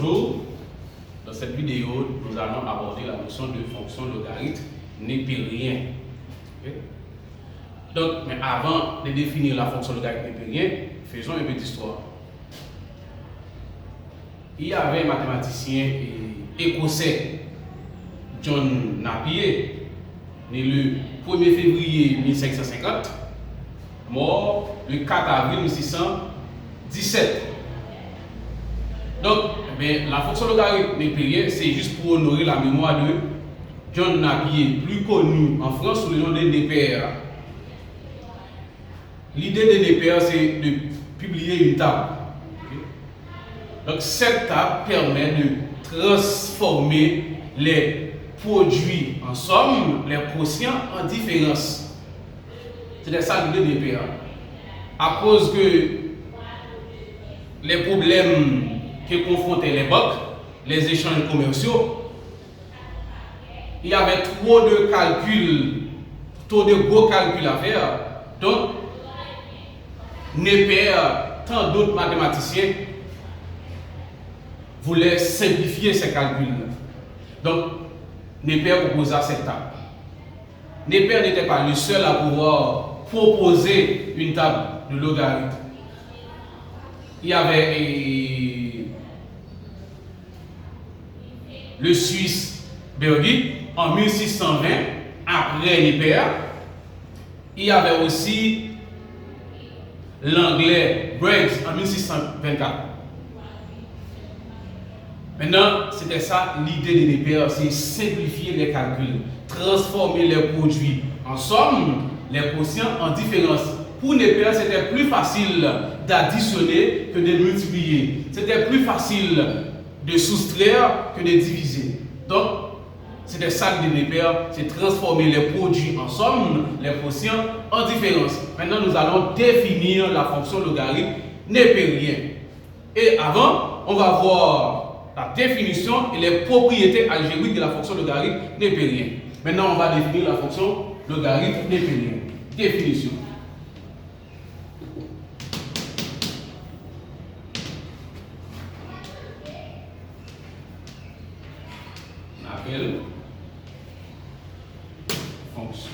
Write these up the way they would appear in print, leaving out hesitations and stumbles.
Bonjour, dans cette vidéo, nous allons aborder la notion de fonction logarithme népérien. Okay? Donc, mais avant de définir la fonction logarithme népérien, faisons une petite histoire. Il y avait un mathématicien écossais, John Napier, né le 1er février 1550, mort le 4 avril 1617. Donc, la fonction logarithme népérien, c'est juste pour honorer la mémoire de John Napier, plus connu en France sous le nom de Népère. L'idée de Népère, c'est de publier une table. Donc, cette table permet de transformer les produits en somme, les quotients en différence. C'est ça l'idée de Népère. À cause que les problèmes que confrontaient les banques, les échanges commerciaux, il y avait trop de calculs, trop de gros calculs à faire. Donc, Népère, tant d'autres mathématiciens, voulaient simplifier ces calculs. Donc, Népère proposa cette table. Népère n'était pas le seul à pouvoir proposer une table de logarithme. Il y avait le Suisse Bergit en 1620, après Népère. Il y avait aussi l'anglais Briggs en 1624. Maintenant, c'était ça l'idée de Népère, c'est simplifier les calculs, transformer les produits en somme, les quotients en différence. Pour Népère, c'était plus facile d'additionner que de multiplier. C'était plus facile de soustraire que de diviser. Donc, c'était ça l'idée de Népère, c'est transformer les produits en somme, les quotients en différence. Maintenant, nous allons définir la fonction logarithme népérien. Et avant, on va voir la définition et les propriétés algébriques de la fonction logarithme népérien. Maintenant, on va définir la fonction logarithme népérien. Définition. On appelle fonction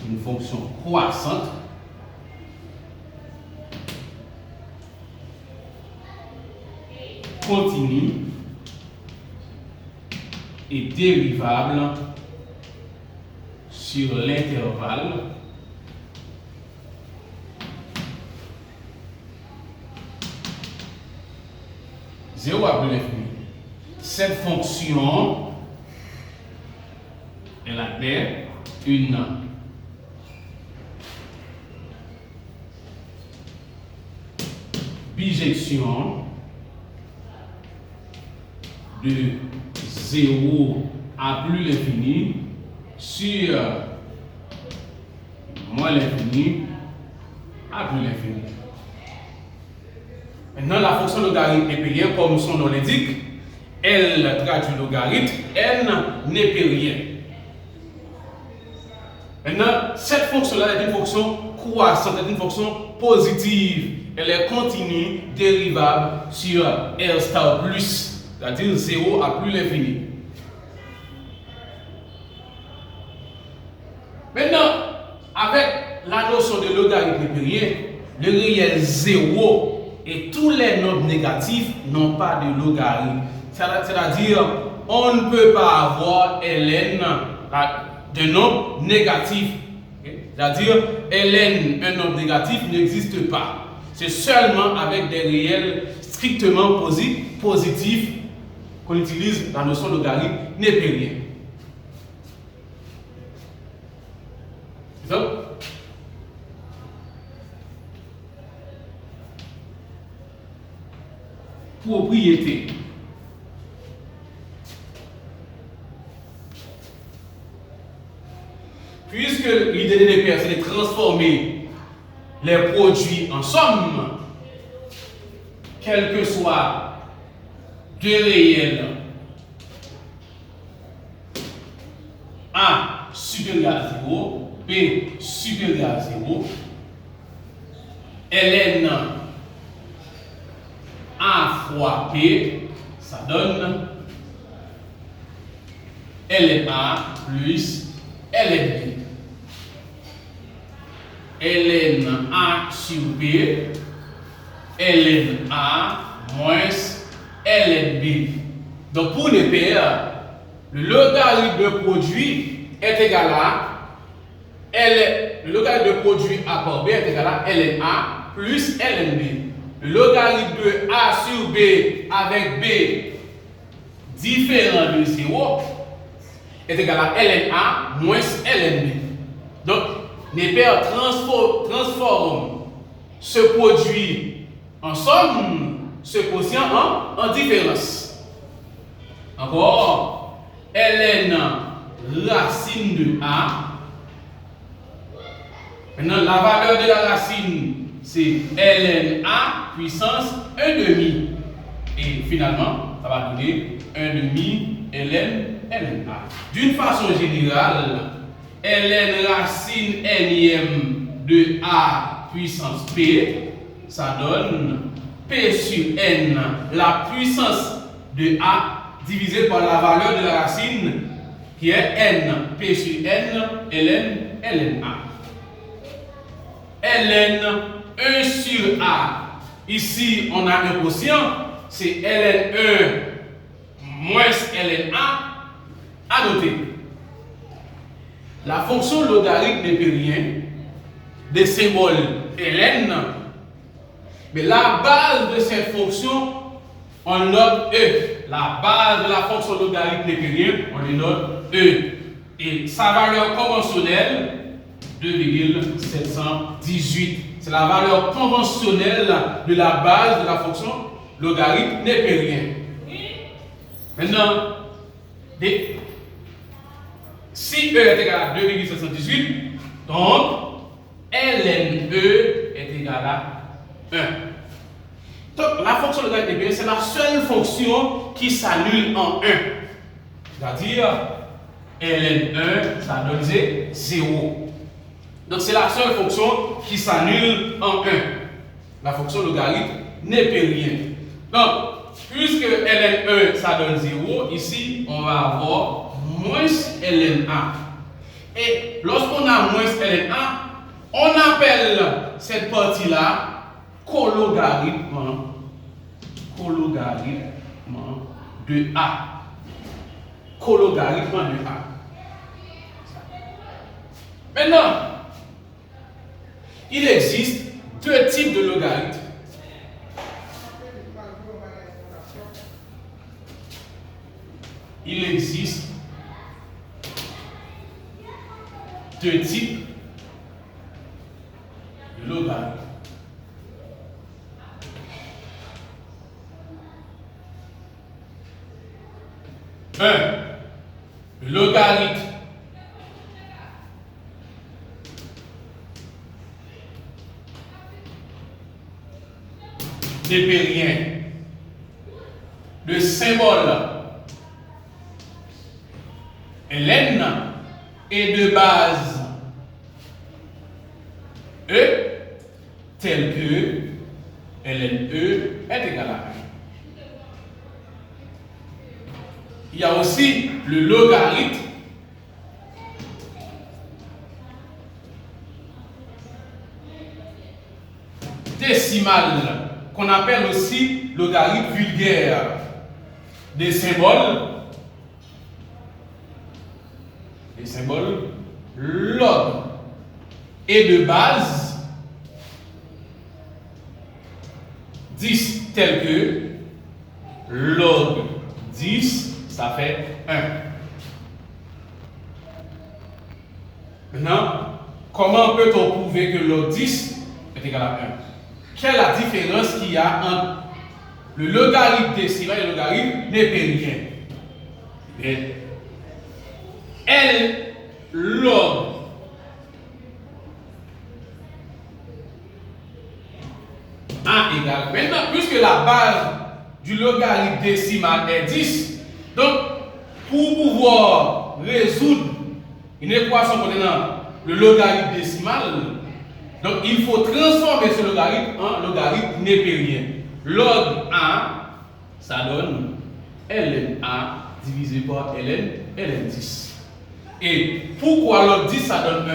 une fonction croissante continue et dérivable sur l'intervalle zéro à plus l'infini. Cette fonction, elle admet une bijection de 0 à plus l'infini sur moins l'infini à plus l'infini. Maintenant, la fonction logarithme népérien, comme son nom l'indique, elle traduit logarithme, n népérien. Maintenant, cette fonction-là est une fonction croissante, est une fonction positive. Elle est continue, dérivable sur R star plus, c'est-à-dire 0 à plus l'infini. Maintenant, avec la notion de logarithme népérien, le réel 0 et tous les nombres négatifs n'ont pas de logarithme. C'est-à-dire, on ne peut pas avoir ln de nombres négatifs. C'est-à-dire, ln, un nombre négatif, n'existe pas. C'est seulement avec des réels strictement positifs qu'on utilise la notion de logarithme népérien. C'est ça? Propriété. Puisque l'idée de Népère, c'est de transformer les produits en somme, quel que soit deux réels supérieur à 0, P supérieur à 0, ln A fois P, ça donne ln A plus ln B. ln A sur P, ln A moins ln B. Donc pour les paires, le logarithme de produit est égal à le logarithme de produit A par B est égal à ln A plus ln B. Le logarithme de A sur B avec B différent de 0 est égal à ln A moins ln B. Donc, les paires transforment ce produit en somme, ce quotient en différence. Encore, ln racine de A. Maintenant, la valeur de la racine, c'est ln A puissance 1 demi. Et finalement, ça va donner 1 demi ln A. D'une façon générale, ln racine nième de A puissance P, ça donne P sur N, la puissance de A divisé par la valeur de la racine qui est N, P sur N, ln A. Ln 1 sur A, ici on a un quotient, c'est ln 1 moins ln A, à noter. La fonction logarithme népérien des symboles ln, mais la base de cette fonction, on note E. La base de la fonction logarithme népérien, on les note E. Et sa valeur conventionnelle, 2,718. C'est la valeur conventionnelle de la base de la fonction logarithme népérien. Maintenant, si E est égal à 2,718, donc ln E est égal à 1. Donc, la fonction logarithme népérien, c'est la seule fonction qui s'annule en 1. C'est-à-dire, ln 1, ça donne 0. Donc, c'est la seule fonction qui s'annule en 1. La fonction logarithme népérien. Donc, puisque ln 1, ça donne 0, ici, on va avoir moins ln A. Et lorsqu'on a moins ln A, on appelle cette partie-là cologarithme de A. Cologarithme de A. Maintenant, il existe deux types de logarithmes. Il existe deux types de logarithmes. Le logarithme népérien de symbole ln et de base E tel que ln E est égal à 1. Il y a aussi le logarithme décimal qu'on appelle aussi logarithme vulgaire des symboles log et de base 10 tel que log 10, ça fait 1. Maintenant, comment peut-on prouver que log 10 est égal à 1? Quelle est la différence qu'il y a entre le logarithme décimal et le logarithme népérien? Bien, L log A égale. Maintenant, puisque la base du logarithme décimal est 10, donc pour pouvoir résoudre une équation contenant le logarithme décimal. Donc il faut transformer ce logarithme en logarithme népérien. Log A, ça donne ln A divisé par ln 10. Et pourquoi log 10 ça donne 1?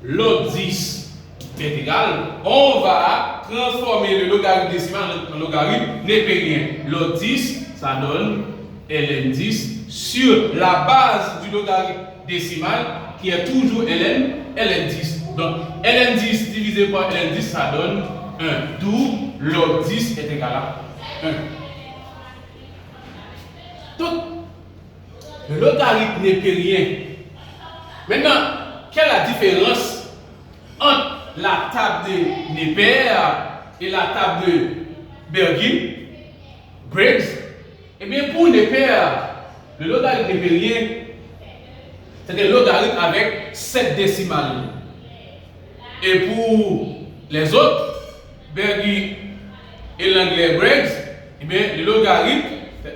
Log 10 est égal, on va transformer le logarithme décimal en logarithme népérien. Log 10 ça donne ln 10 sur la base du logarithme décimal qui est toujours ln 10. Donc ln 10 divisé par ln 10 ça donne 1. D'où log 10 est égal à 1. Donc le logarithme népérien. Maintenant, quelle est la différence entre la table de Neper et la table de Briggs? Eh bien, pour Neper, le logarithme népérien, c'est un logarithme avec 7 décimales. Et pour les autres, Bergy et l'anglais Briggs, eh bien, le logarithme,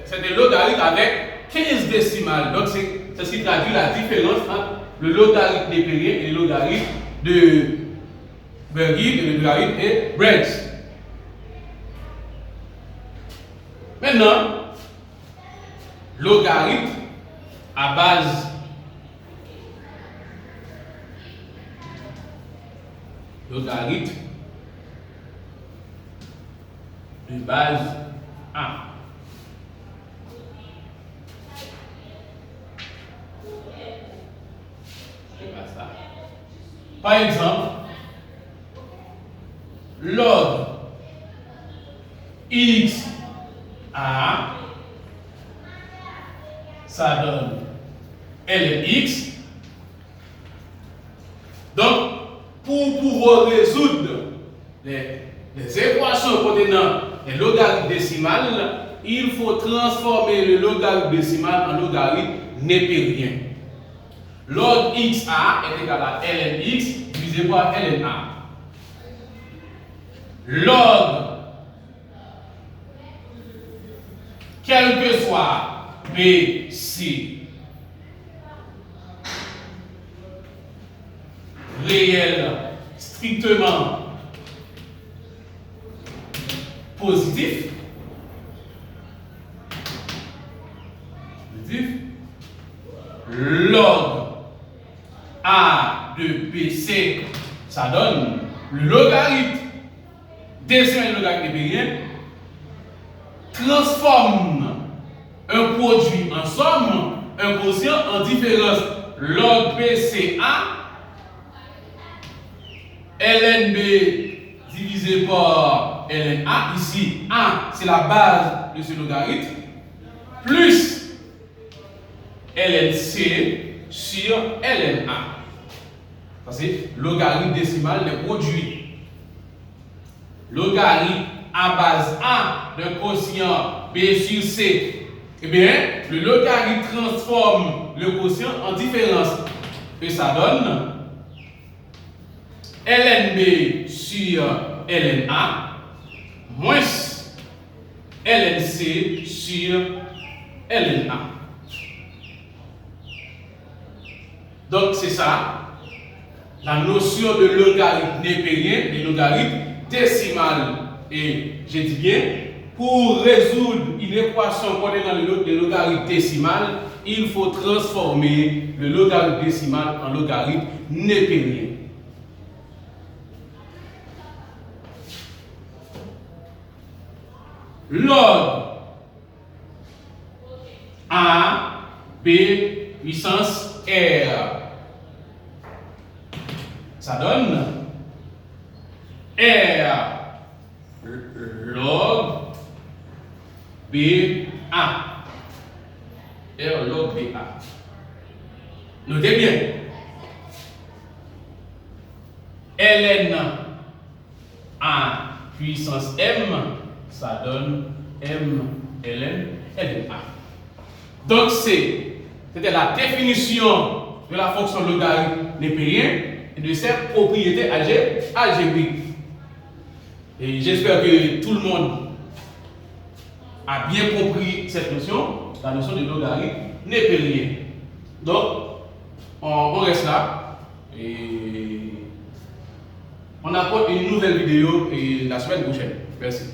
c'est un logarithme avec 15 décimales. Donc, c'est ce qui traduit la différence entre le logarithme népérien et le logarithme de Bergy, le logarithme et Briggs. Maintenant, logarithme à base logarithme de base 1. Par exemple, log x a, ça donne ln(x). Donc, pour pouvoir résoudre les équations contenant les logarithmes décimales, il faut transformer le logarithme décimal en logarithme népérien. Log xa est égal à ln(x) divisé par ln(a). Log, quel que soit b, c, réel strictement positif, log a de bc, ça donne le logarithme décimal du logarithme népérien, transforme un produit en somme, un quotient en différence. Log bca, lnb divisé par lna, ici a c'est la base de ce logarithme, plus lnc sur lna. Ça c'est logarithme décimal des produits. Logarithme à base A d'un quotient B sur C. Eh bien, le logarithme transforme le quotient en différence. Et ça donne lnb sur lna moins lnc sur lna. Donc c'est ça, la notion de logarithme népérien, des logarithmes décimal. Et je dis bien, pour résoudre une équation contenant le logarithme décimal, il faut transformer le logarithme décimal en logarithme népérien. Log A, B, puissance R. Ça donne R log BA. R log BA. Notez bien. Ln A puissance M, ça donne M ln LNA. Donc c'était la définition de la fonction logarithme népérien et de ses propriétés algébriques. Et j'espère que tout le monde a bien compris cette notion, la notion de logarithme népérien. Donc, on reste là. Et on apporte une nouvelle vidéo et la semaine prochaine. Merci.